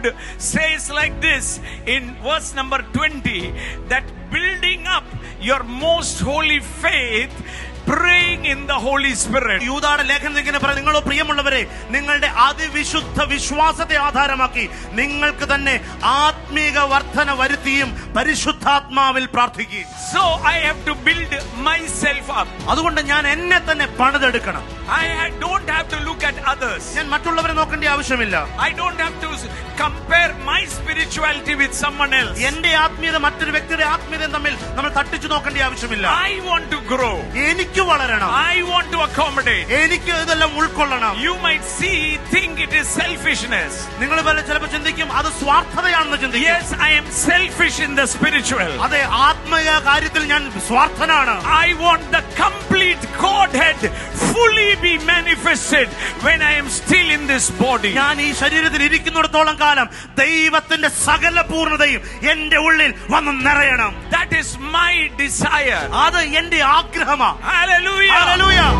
word says like this in verse number 20, that building up your most holy faith, praying in the Holy Spirit. യൂദായുടെ ലേഖനം ഇങ്ങനെ പറയുന്നു, നിങ്ങളോ പ്രിയമുള്ളവരെ നിങ്ങളുടെ അതിവിശുദ്ധ വിശ്വാസത്തെ ആധാരമാക്കി നിങ്ങൾക്ക് തന്നെ ആത്മീക വർധന വരുത്തിയും പരിശുദ്ധാത്മാവിൽ പ്രാർത്ഥിക്കുക. So I have to build myself up. അതുകൊണ്ട് ഞാൻ എന്നെ തന്നെ പണിതെടുക്കണം. I don't have to look at others. ഞാൻ മറ്റുള്ളവരെ നോക്കേണ്ട ആവശ്യമില്ല. I don't have to compare my spirituality with someone else. എന്റെ ആത്മീയത മറ്റൊരു വ്യക്തിയുടെ ആത്മീയതയും തമ്മിൽ നമ്മൾ തട്ടിച്ചു നോക്കേണ്ട ആവശ്യമില്ല. I want to grow. എനിക്ക് വളരണം. I want to accommodate. എനിക്ക് ഇതെല്ലാം ഉൾക്കൊള്ളണം. You might think it is selfishness. നിങ്ങൾ ചിലപ്പോൾ ചിന്തിക്കും അത് സ്വാർത്ഥതയാണെന്ന് ചിന്തിക്കും. Yes, I am selfish in the spiritual. അതെ, ആത്മീയ കാര്യത്തിൽ ഞാൻ സ്വാർത്ഥനാണ്. I want the complete Godhead fully be manifested when I am still in this body. ഞാൻ ഈ ശരീരത്തിൽ ഇരിക്കുന്നിടത്തോളം കാലം ദൈവത്തിന്റെ സകല പൂർണ്ണതയും എന്റെ ഉള്ളിൽ വന്ന് നിറയണം. That is my desire. അത് എന്റെ ആഗ്രഹമാണ്. Hallelujah. Hallelujah.